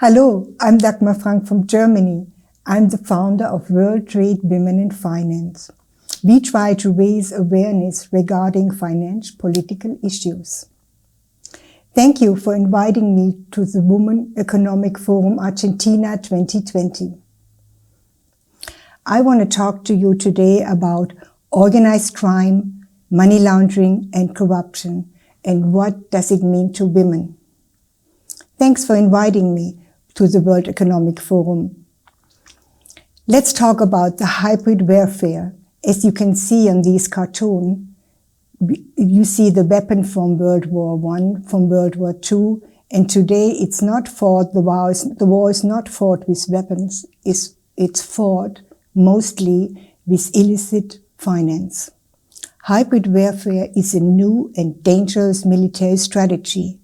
Hello, I'm Dagmar from Germany. I'm the founder of World Trade Women in Finance. We try to raise awareness regarding finance-political issues. Thank you for inviting me to the Women Economic Forum Argentina 2020. I want to talk to you today about organized crime, money laundering and corruption, and what does it mean to women. Thanks for inviting me to the World Economic Forum. Let's talk about the hybrid warfare. As you can see on this cartoon, you see the weapon from World War I, from World War II, and today it's not fought, the war is not fought with weapons, it's fought mostly with illicit finance. Hybrid warfare is a new and dangerous military strategy.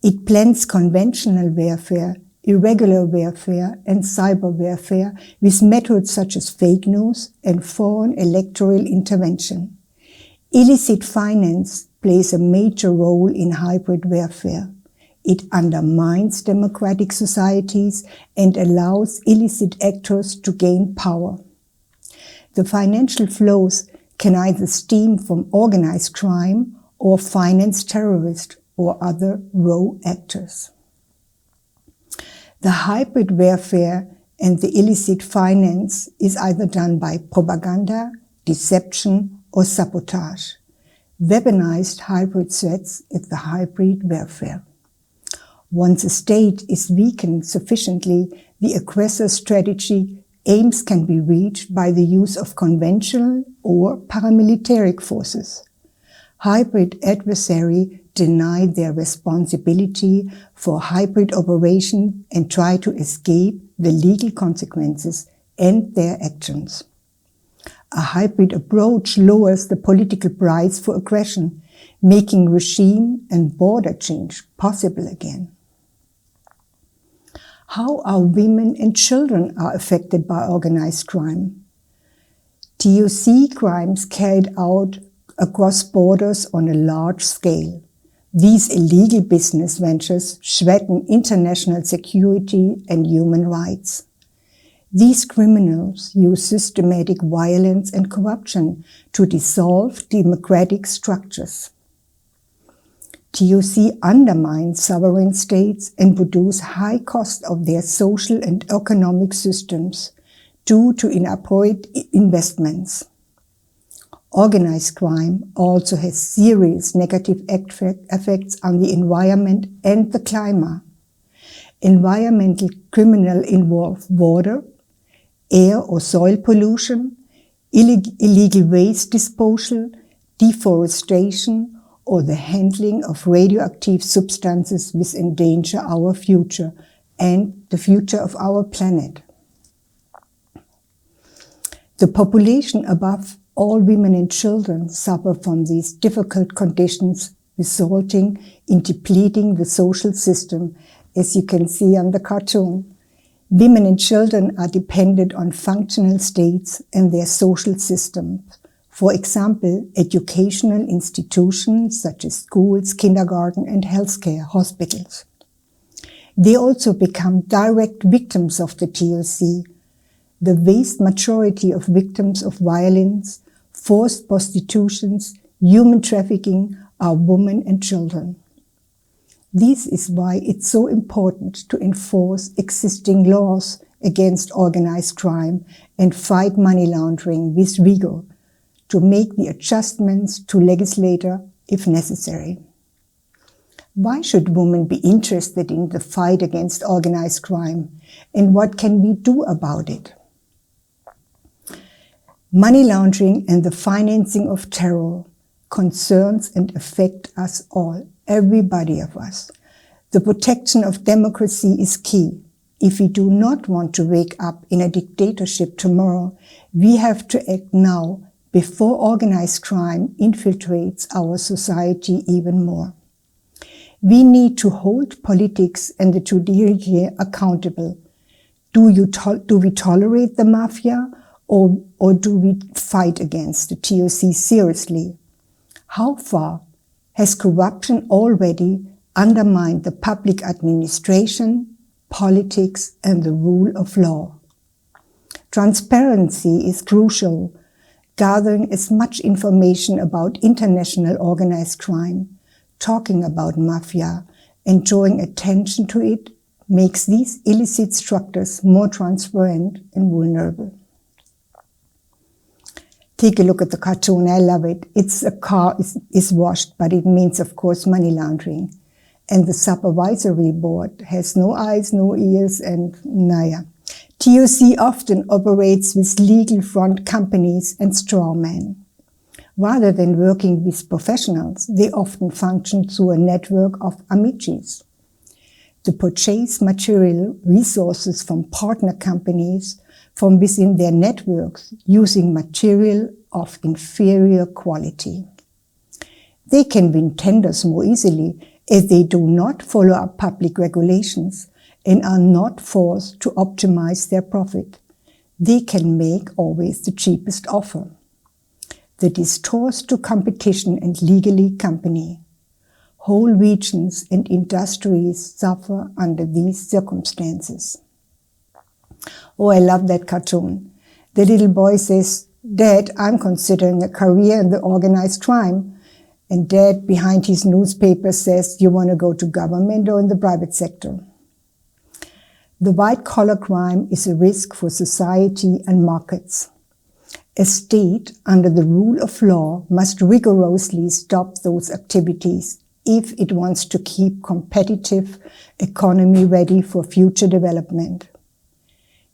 It blends conventional warfare, irregular warfare and cyber warfare with methods such as fake news and foreign electoral intervention. Illicit finance plays a major role in hybrid warfare. It undermines democratic societies and allows illicit actors to gain power. The financial flows can either stem from organized crime or finance terrorists or other raw actors. The hybrid warfare and the illicit finance is either done by propaganda, deception, or sabotage. Weaponized hybrid threats is the hybrid warfare. Once a state is weakened sufficiently, the aggressor's strategy aims can be reached by the use of conventional or paramilitary forces. Hybrid adversaries deny their responsibility for hybrid operation and try to escape the legal consequences and their actions. A hybrid approach lowers the political price for aggression, making regime and border change possible again. How are women and children are affected by organized crime? TOC crimes carried out across borders on a large scale. These illegal business ventures threaten international security and human rights. These criminals use systematic violence and corruption to dissolve democratic structures. TOC undermines sovereign states and produce high cost of their social and economic systems due to inappropriate investments. Organized crime also has serious negative effects on the environment and the climate. Environmental criminals involve water, air or soil pollution, illegal waste disposal, deforestation, or the handling of radioactive substances which endanger our future and the future of our planet. The population above all women and children suffer from these difficult conditions, resulting in depleting the social system, as you can see on the cartoon. Women and children are dependent on functional states and their social systems. For example, educational institutions such as schools, kindergarten and healthcare hospitals. They also become direct victims of the TOC. The vast majority of victims of violence, forced prostitutions, human trafficking are women and children. This is why it's so important to enforce existing laws against organized crime and fight money laundering with vigor, to make the adjustments to legislation if necessary. Why should women be interested in the fight against organized crime, and what can we do about it? Money laundering and the financing of terror concerns and affect us all, everybody of us. The protection of democracy is key. If we do not want to wake up in a dictatorship tomorrow, we have to act now before organized crime infiltrates our society even more. We need to hold politics and the judiciary accountable. Do we tolerate the mafia? Or do we fight against the TOC seriously? How far has corruption already undermined the public administration, politics, and the rule of law. Transparency is crucial. Gathering as much information about international organized crime, talking about mafia, and drawing attention to it makes these illicit structures more transparent and vulnerable. Take a look at the cartoon, I love it. It's a car is washed, but it means, of course, money laundering. And the supervisory board has no eyes, no ears, and naya. TOC often operates with legal front companies and strawmen. Rather than working with professionals, they often function through a network of amicis. They purchase material resources from partner companies from within their networks using material of inferior quality. They can win tenders more easily as they do not follow up public regulations and are not forced to optimize their profit. They can make always the cheapest offer. That is tossed to competition and legally company. Whole regions and industries suffer under these circumstances. Oh, I love that cartoon. The little boy says, "Dad, I'm considering a career in the organized crime." And Dad, behind his newspaper, says, "You want to go to government or in the private sector?" The white-collar crime is a risk for society and markets. A state, under the rule of law, must rigorously stop those activities if it wants to keep competitive economy ready for future development.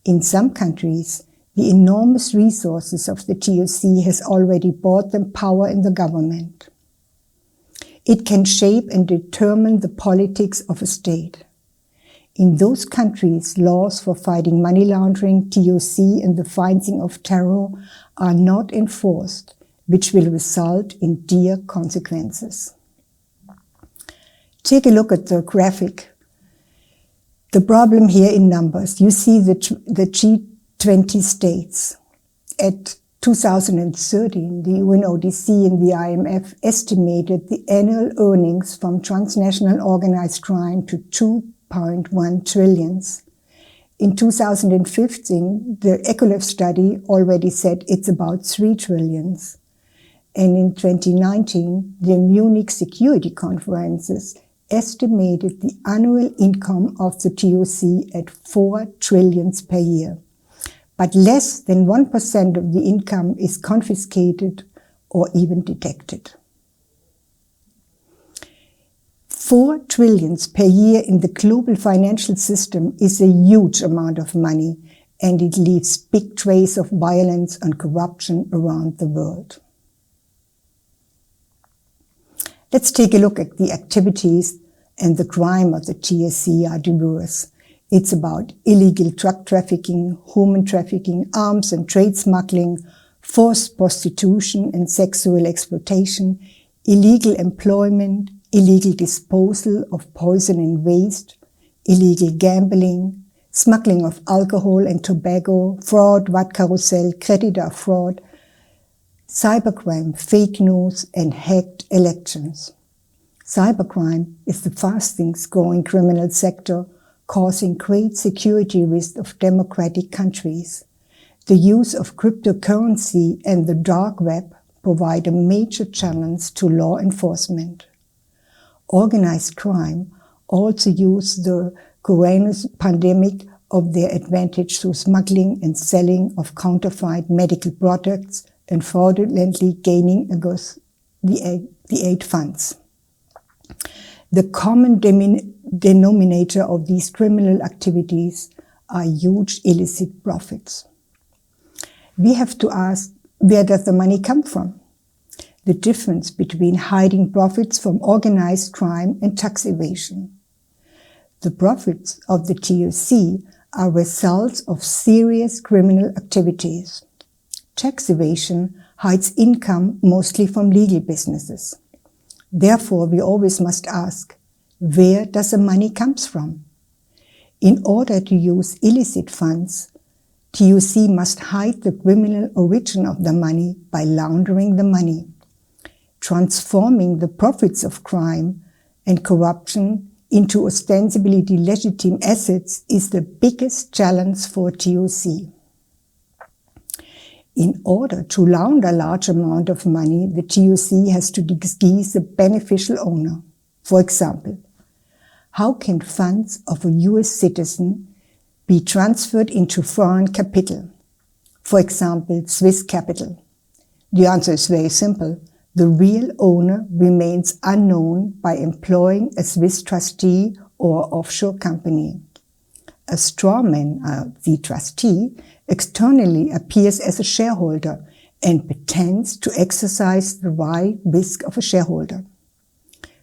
In some countries, the enormous resources of the TOC has already bought them power in the government. It can shape and determine the politics of a state. In those countries, laws for fighting money laundering, TOC, and the financing of terror are not enforced, which will result in dire consequences. Take a look at the graphic. The problem here in numbers. You see the G20 states. At 2013, the UNODC and the IMF estimated the annual earnings from transnational organized crime to 2.1 trillion. In 2015, the ECOLEF study already said it's about 3 trillion. And in 2019, the Munich Security Conferences estimated the annual income of the TOC at 4 trillion per year. But less than 1% of the income is confiscated or even detected. 4 trillion per year in the global financial system is a huge amount of money, and it leaves big traces of violence and corruption around the world. Let's take a look at the activities and the crime of the TSC are diverse. It's about illegal drug trafficking, human trafficking, arms and trade smuggling, forced prostitution and sexual exploitation, illegal employment, illegal disposal of poison and waste, illegal gambling, smuggling of alcohol and tobacco, fraud, VAT carousel, creditor fraud, cybercrime, fake news, and hacked elections. Cybercrime is the fastest growing criminal sector, causing great security risk of democratic countries. The use of cryptocurrency and the dark web provide a major challenge to law enforcement. Organized crime also use the coronavirus pandemic of their advantage through smuggling and selling of counterfeit medical products and fraudulently gaining against the aid funds. The common denominator of these criminal activities are huge illicit profits. We have to ask, where does the money come from? The difference between hiding profits from organized crime and tax evasion. The profits of the TOC are results of serious criminal activities. Tax evasion hides income mostly from legal businesses. Therefore, we always must ask, where does the money come from? In order to use illicit funds, TOC must hide the criminal origin of the money by laundering the money, transforming the profits of crime and corruption into ostensibly legitimate assets is the biggest challenge for TOC. In order to launder a large amount of money, the TOC has to disguise the beneficial owner. For example, how can funds of a US citizen be transferred into foreign capital? For example, Swiss capital. The answer is very simple. The real owner remains unknown by employing a Swiss trustee or offshore company. A strawman, the trustee, externally appears as a shareholder and pretends to exercise the right risk of a shareholder.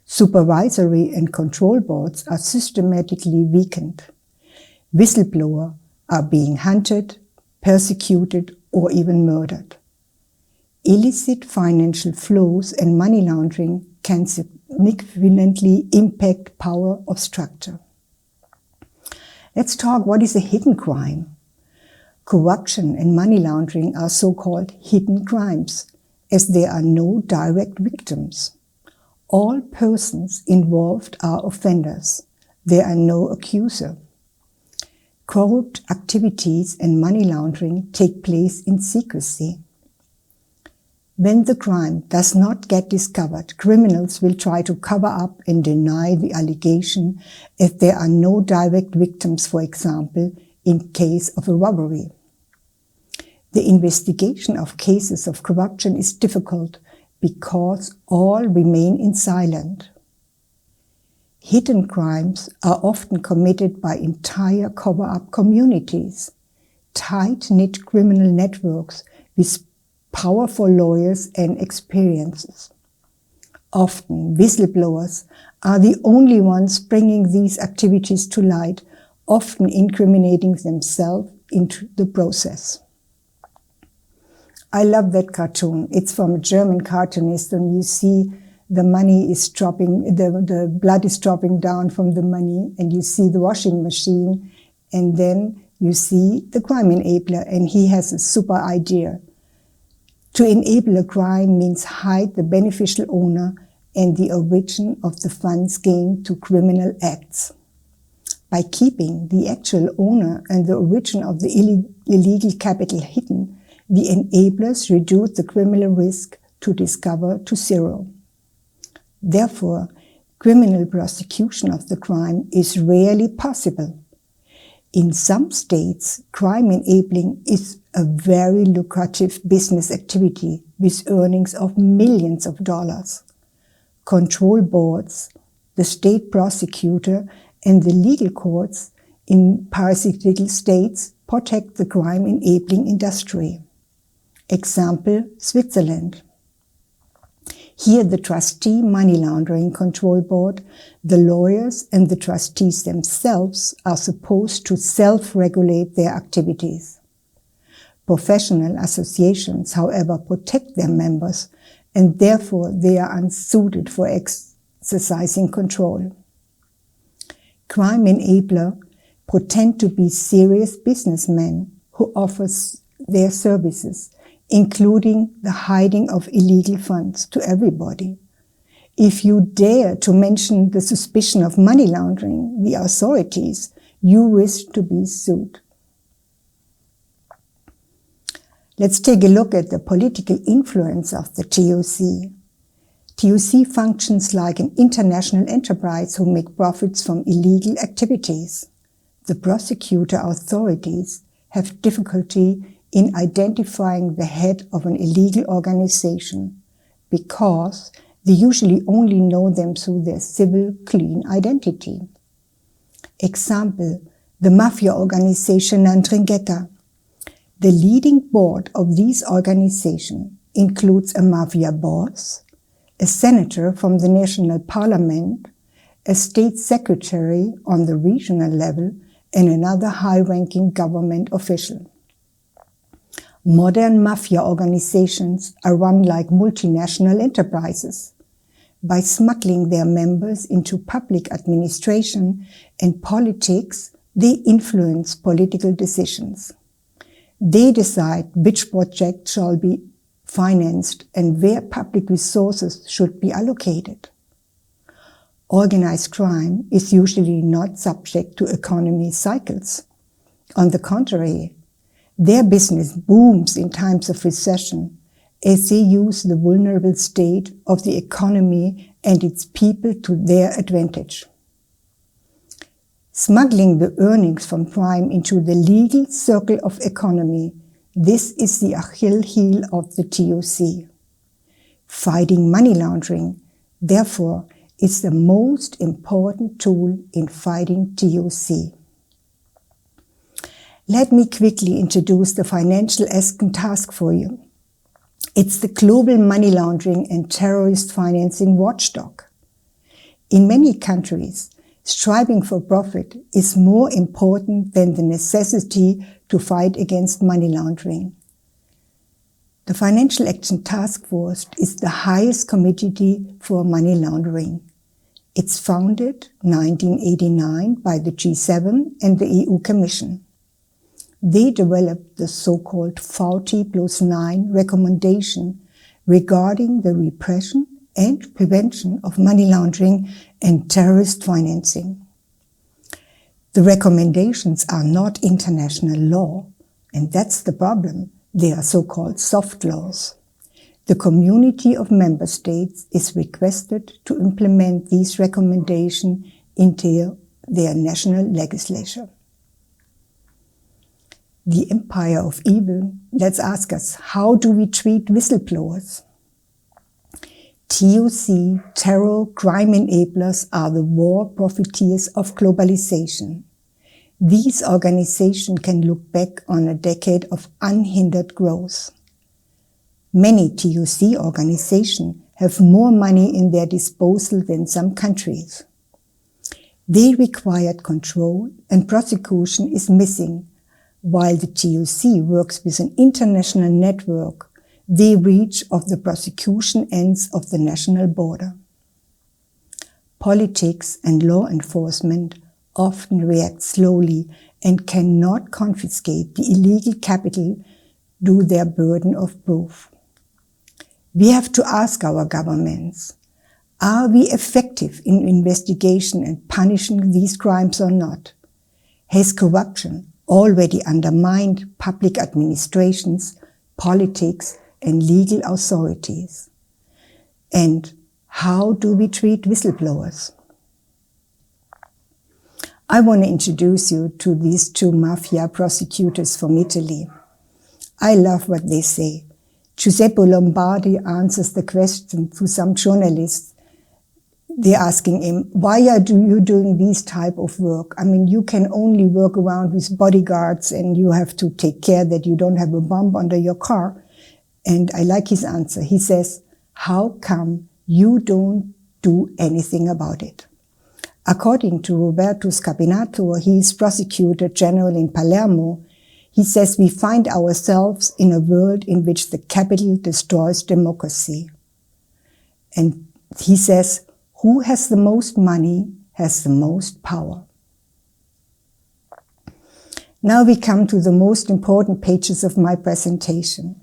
Supervisory and control boards are systematically weakened. Whistleblowers are being hunted, persecuted, or even murdered. Illicit financial flows and money laundering can significantly impact power of structure. Let's talk what is a hidden crime. Corruption and money laundering are so-called hidden crimes, as there are no direct victims. All persons involved are offenders. There are no accusers. Corrupt activities and money laundering take place in secrecy. When the crime does not get discovered, criminals will try to cover up and deny the allegation if there are no direct victims, for example, in case of a robbery. The investigation of cases of corruption is difficult because all remain in silence. Hidden crimes are often committed by entire cover-up communities, tight-knit criminal networks with powerful lawyers and experiences. Often, whistleblowers are the only ones bringing these activities to light, often incriminating themselves into the process. I love that cartoon. It's from a German cartoonist, and you see the money is dropping, the blood is dropping down from the money, and you see the washing machine, and then you see the crime enabler, and he has a super idea. To enable a crime means hide the beneficial owner and the origin of the funds gained to criminal acts. By keeping the actual owner and the origin of the illegal capital hidden, the enablers reduce the criminal risk to discover to zero. Therefore, criminal prosecution of the crime is rarely possible. In some states, crime enabling is a very lucrative business activity with earnings of millions of dollars. Control boards, the state prosecutor, and the legal courts in parasitical states protect the crime enabling industry. Example, Switzerland. Here the trustee money laundering control board, the lawyers and the trustees themselves are supposed to self-regulate their activities. Professional associations, however, protect their members and therefore they are unsuited for exercising control. Crime enabler pretend to be serious businessmen who offer their services, including the hiding of illegal funds to everybody. If you dare to mention the suspicion of money laundering, the authorities, you risk to be sued. Let's take a look at the political influence of the TOC. TOC functions like an international enterprise who make profits from illegal activities. The prosecutor authorities have difficulty in identifying the head of an illegal organization because they usually only know them through their civil, clean identity. Example, the mafia organization Ndrangheta. The leading board of these organizations includes a mafia boss, a senator from the national parliament, a state secretary on the regional level, and another high-ranking government official. Modern mafia organizations are run like multinational enterprises. By smuggling their members into public administration and politics, they influence political decisions. They decide which project shall be financed and where public resources should be allocated. Organized crime is usually not subject to economy cycles. On the contrary, their business booms in times of recession as they use the vulnerable state of the economy and its people to their advantage. Smuggling the earnings from crime into the legal circle of economy, this is the Achilles heel of the TOC. Fighting money laundering, therefore, is the most important tool in fighting TOC. Let me quickly introduce the Financial Action Task for you. It's the global money laundering and terrorist financing watchdog. In many countries, striving for profit is more important than the necessity to fight against money laundering. The Financial Action Task Force is the highest committee for money laundering. It's founded 1989 by the G7 and the EU Commission. They developed the so-called 40+9 recommendation regarding the repression and prevention of money laundering and terrorist financing. The recommendations are not international law, and that's the problem. They are so-called soft laws. The community of member states is requested to implement these recommendations into their national legislature. The empire of evil, let's ask us, how do we treat whistleblowers? TOC, terror, crime enablers are the war profiteers of globalization. These organizations can look back on a decade of unhindered growth. Many TOC organizations have more money in their disposal than some countries. They required control and prosecution is missing. While the TOC works with an international network, the reach of the prosecution ends of the national border. Politics and law enforcement often react slowly and cannot confiscate the illegal capital due their burden of proof. We have to ask our governments, are we effective in investigation and punishing these crimes or not? Has corruption already undermined public administrations, politics, and legal authorities? And how do we treat whistleblowers? I want to introduce you to these two mafia prosecutors from Italy. I love what they say. Giuseppe Lombardi answers the question to some journalists. They're asking him, why are you doing this type of work? I mean, you can only work around with bodyguards and you have to take care that you don't have a bomb under your car. And I like his answer. He says, how come you don't do anything about it? According to Roberto Scapinato, he is prosecutor general in Palermo. He says we find ourselves in a world in which the capital destroys democracy. And he says, who has the most money has the most power. Now we come to the most important pages of my presentation.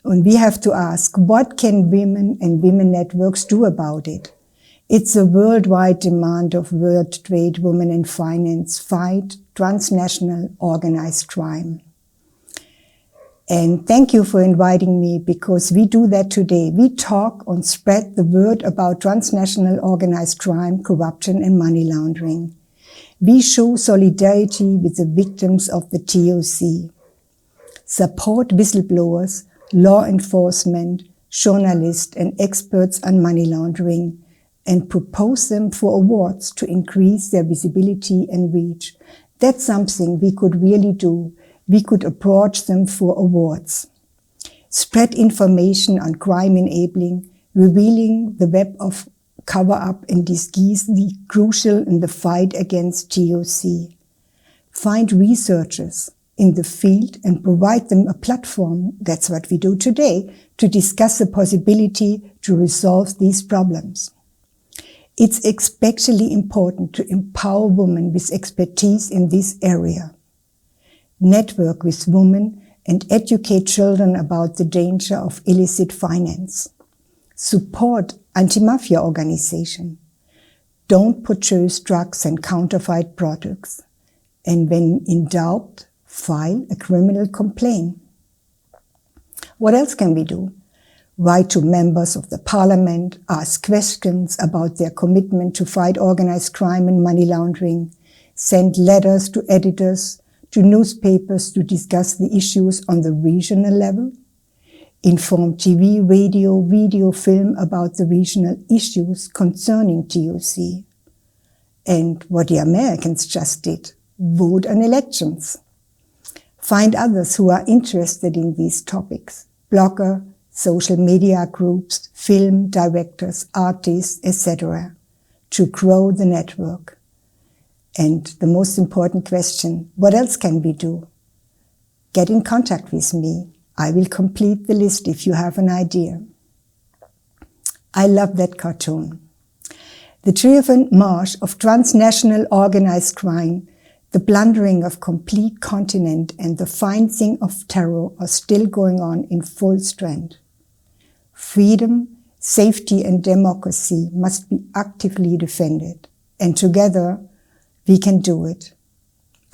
And we have to ask, what can women and women networks do about it? It's a worldwide demand of World Trade, Women in Finance, fight transnational organized crime. And thank you for inviting me, because we do that today. We talk and spread the word about transnational organized crime, corruption, and money laundering. We show solidarity with the victims of the TOC, support whistleblowers, law enforcement, journalists, and experts on money laundering, and propose them for awards to increase their visibility and reach. That's something we could really do. We could approach them for awards. Spread information on crime enabling, revealing the web of cover-up and disguise the crucial in the fight against TOC. Find researchers in the field and provide them a platform, that's what we do today, to discuss the possibility to resolve these problems. It's especially important to empower women with expertise in this area. Network with women and educate children about the danger of illicit finance. Support anti-mafia organizations. Don't purchase drugs and counterfeit products. And when in doubt, file a criminal complaint. What else can we do? Write to members of the parliament, ask questions about their commitment to fight organized crime and money laundering, send letters to editors, to newspapers to discuss the issues on the regional level, inform TV, radio, video, film about the regional issues concerning TOC. And what the Americans just did, vote on elections. Find others who are interested in these topics, blogger, social media groups, film directors, artists, etc., to grow the network. And the most important question, what else can we do? Get in contact with me. I will complete the list if you have an idea. I love that cartoon. The triumphant march of transnational organized crime, the plundering of complete continent and the financing of terror are still going on in full strength. Freedom, safety and democracy must be actively defended, and together we can do it.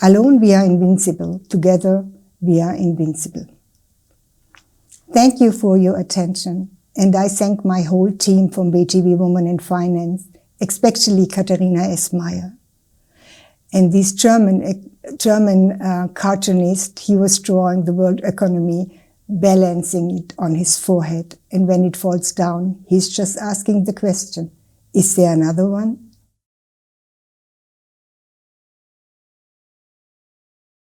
Alone we are invincible, together we are invincible. Thank you for your attention, and I thank my whole team from WTV Women in Finance, especially Katharina Esmeyer. And this German cartoonist, he was drawing the world economy, balancing it on his forehead. And when it falls down, he's just asking the question, is there another one?